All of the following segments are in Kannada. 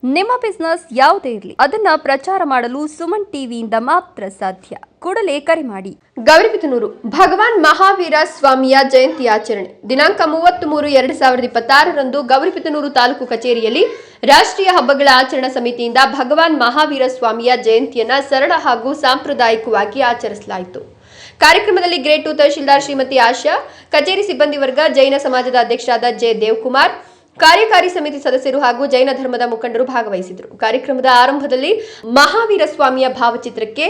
ನಿಮ್ಮ ಬಿಸ್ನೆಸ್ ಯಾವುದೇ ಇರಲಿ ಅದನ್ನ ಪ್ರಚಾರ ಮಾಡಲು ಸುಮನ್ ಟಿವಿಯಿಂದ ಮಾತ್ರ ಸಾಧ್ಯ. ಕೂಡಲೇ ಕರೆ ಮಾಡಿ. ಗೌರಿಬಿದನೂರು ಭಗವಾನ್ ಮಹಾವೀರ ಸ್ವಾಮಿಯ ಜಯಂತಿ ಆಚರಣೆ ದಿನಾಂಕ 30-3-2026 ಗೌರಿಬಿದನೂರು ತಾಲೂಕು ಕಚೇರಿಯಲ್ಲಿ ರಾಷ್ಟ್ರೀಯ ಹಬ್ಬಗಳ ಆಚರಣಾ ಸಮಿತಿಯಿಂದ ಭಗವಾನ್ ಮಹಾವೀರ ಸ್ವಾಮಿಯ ಜಯಂತಿಯನ್ನ ಸರಳ ಹಾಗೂ ಸಾಂಪ್ರದಾಯಿಕವಾಗಿ ಆಚರಿಸಲಾಯಿತು. ಕಾರ್ಯಕ್ರಮದಲ್ಲಿ ಗ್ರೇಡ್ 2 ತಹಶೀಲ್ದಾರ್ ಶ್ರೀಮತಿ ಆಶಾ, ಕಚೇರಿ ಸಿಬ್ಬಂದಿ ವರ್ಗ, ಜೈನ ಸಮಾಜದ ಅಧ್ಯಕ್ಷರಾದ ಜೆ ದೇವಕುಮಾರ್, ಕಾರ್ಯಕಾರಿ ಸಮಿತಿ ಸದಸ್ಯರು ಹಾಗೂ ಜೈನ ಧರ್ಮದ ಮುಖಂಡರು ಭಾಗವಹಿಸಿದರು. ಕಾರ್ಯಕ್ರಮದ ಆರಂಭದಲ್ಲಿ ಮಹಾವೀರ ಸ್ವಾಮಿಯ ಭಾವಚಿತ್ರಕ್ಕೆ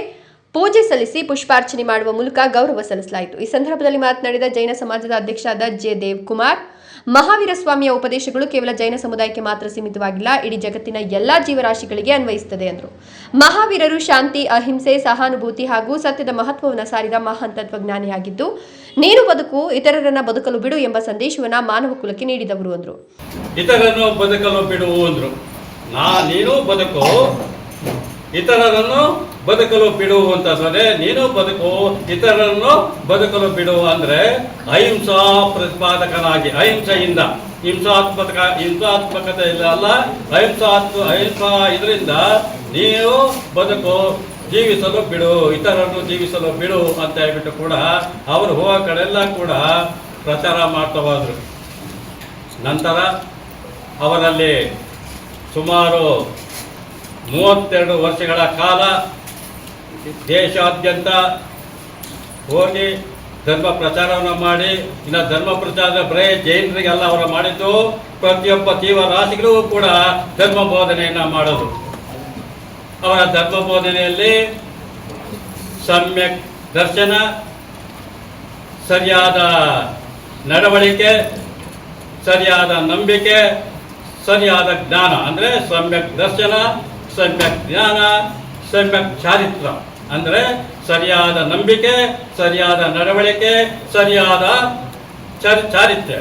ಪೂಜೆ ಸಲ್ಲಿಸಿ ಪುಷ್ಪಾರ್ಚನೆ ಮಾಡುವ ಮೂಲಕ ಗೌರವ ಸಲ್ಲಿಸಲಾಯಿತು. ಈ ಸಂದರ್ಭದಲ್ಲಿ ಮಾತನಾಡಿದ ಜೈನ ಸಮಾಜದ ಅಧ್ಯಕ್ಷರಾದ ಜೆ ದೇವಕುಮಾರ್, ಮಹಾವೀರ ಸ್ವಾಮಿಯ ಉಪದೇಶಗಳು ಕೇವಲ ಜೈನ ಸಮುದಾಯಕ್ಕೆ ಮಾತ್ರ ಸೀಮಿತವಾಗಿಲ್ಲ, ಇಡೀ ಜಗತ್ತಿನ ಎಲ್ಲಾ ಜೀವರಾಶಿಗಳಿಗೆ ಅನ್ವಯಿಸುತ್ತದೆ ಎಂದರು. ಮಹಾವೀರರು ಶಾಂತಿ, ಅಹಿಂಸೆ, ಸಹಾನುಭೂತಿ ಹಾಗೂ ಸತ್ಯದ ಮಹತ್ವವನ್ನು ಸಾರಿದ ಮಹಾನ್ ತತ್ವಜ್ಞಾನಿಯಾಗಿದ್ದು, ನೀನು ಬದುಕು, ಇತರರನ್ನ ಬದುಕಲು ಬಿಡು ಎಂಬ ಸಂದೇಶವನ್ನ ಮಾನವ ಕುಲಕ್ಕೆ ನೀಡಿದವರು ಎಂದರು. ಇತರರನ್ನು ಬದುಕಲು ಬಿಡು ಅಂದ್ರು. ನೀನು ಬದುಕು, ಇತರರನ್ನು ಬದುಕಲು ಬಿಡು ಅಂತಂದ್ರೆ ನೀನು ಬದುಕು, ಇತರರನ್ನು ಬದುಕಲು ಬಿಡು ಅಂದ್ರೆ ಅಹಿಂಸಾ ಪ್ರತಿಪಾದಕನಾಗಿ, ಅಹಿಂಸೆಯಿಂದ, ಹಿಂಸಾತ್ಮಕತೆ ಅಲ್ಲ, ಅಹಿಂಸಾ ಇದರಿಂದ ನೀನು ಬದುಕು, ಜೀವಿಸಲು ಬಿಡು, ಇತರರನ್ನು ಜೀವಿಸಲು ಬಿಡು ಅಂತ ಹೇಳ್ಬಿಟ್ಟು ಕೂಡ ಅವರು ಹೋಗೋ ಕಡೆಲ್ಲ ಕೂಡ ಪ್ರಚಾರ ಮಾಡ್ತಾ ಹೋದ್ರು. ನಂತರ ಅವರಲ್ಲಿ ಸುಮಾರು 32 ವರ್ಷಗಳ ಕಾಲ ದೇಶಾದ್ಯಂತ ಹೋಗಿ ಧರ್ಮ ಪ್ರಚಾರವನ್ನು ಮಾಡಿ, ಇನ್ನು ಧರ್ಮ ಪ್ರಚಾರದ ಬರೇ ಜೈನರಿಗೆಲ್ಲ ಅವರು ಮಾಡಿದ್ದು, ಪ್ರತಿಯೊಬ್ಬ ಜೀವರಾಶಿಗಳು ಕೂಡ ಧರ್ಮ ಬೋಧನೆಯನ್ನು ಮಾಡೋದು. ಅವರ ಧರ್ಮ ಬೋಧನೆಯಲ್ಲಿ ಸಮ್ಯಕ್ ದರ್ಶನ, ಸರಿಯಾದ ನಡವಳಿಕೆ, ಸರಿಯಾದ ನಂಬಿಕೆ, ಸರಿಯಾದ ಜ್ಞಾನ ಅಂದರೆ ಸಮ್ಯಕ್ ದರ್ಶನ, ಸಮ್ಯಕ್ ಜ್ಞಾನ, ಸಮ್ಯಕ್ ಚಾರಿತ್ರ ಅಂದರೆ ಸರಿಯಾದ ನಂಬಿಕೆ, ಸರಿಯಾದ ನಡವಳಿಕೆ, ಸರಿಯಾದ ಚಾರಿತ್ರ್ಯ.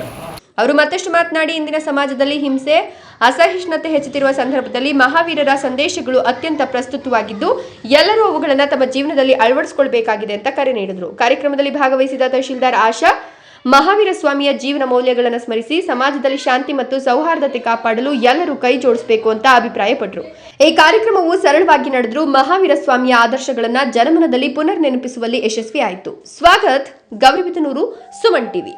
ಅವರು ಮತ್ತಷ್ಟು ಮಾತನಾಡಿ, ಇಂದಿನ ಸಮಾಜದಲ್ಲಿ ಹಿಂಸೆ, ಅಸಹಿಷ್ಣುತೆ ಹೆಚ್ಚುತ್ತಿರುವ ಸಂದರ್ಭದಲ್ಲಿ ಮಹಾವೀರರ ಸಂದೇಶಗಳು ಅತ್ಯಂತ ಪ್ರಸ್ತುತವಾಗಿದ್ದು, ಎಲ್ಲರೂ ಅವುಗಳನ್ನು ತಮ್ಮ ಜೀವನದಲ್ಲಿ ಅಳವಡಿಸಿಕೊಳ್ಳಬೇಕಾಗಿದೆ ಅಂತ ಕರೆ ನೀಡಿದರು. ಕಾರ್ಯಕ್ರಮದಲ್ಲಿ ಭಾಗವಹಿಸಿದ ತಹಶೀಲ್ದಾರ್ ಆಶಾ, ಮಹಾವೀರ ಸ್ವಾಮಿಯ ಜೀವನ ಮೌಲ್ಯಗಳನ್ನು ಸ್ಮರಿಸಿ ಸಮಾಜದಲ್ಲಿ ಶಾಂತಿ ಮತ್ತು ಸೌಹಾರ್ದತೆ ಕಾಪಾಡಲು ಎಲ್ಲರೂ ಕೈ ಜೋಡಿಸಬೇಕು ಅಂತ ಅಭಿಪ್ರಾಯಪಟ್ಟರು. ಈ ಕಾರ್ಯಕ್ರಮವು ಸರಳವಾಗಿ ನಡೆದರೂ ಮಹಾವೀರ ಸ್ವಾಮಿಯ ಆದರ್ಶಗಳನ್ನು ಜನಮನದಲ್ಲಿ ಪುನರ್ ನೆನಪಿಸುವಲ್ಲಿ ಯಶಸ್ವಿಯಾಯಿತು. ಸ್ವಾಗತ್, ಗೌರಿಬಿದನೂರು, ಸುಮನ್ ಟಿವಿ.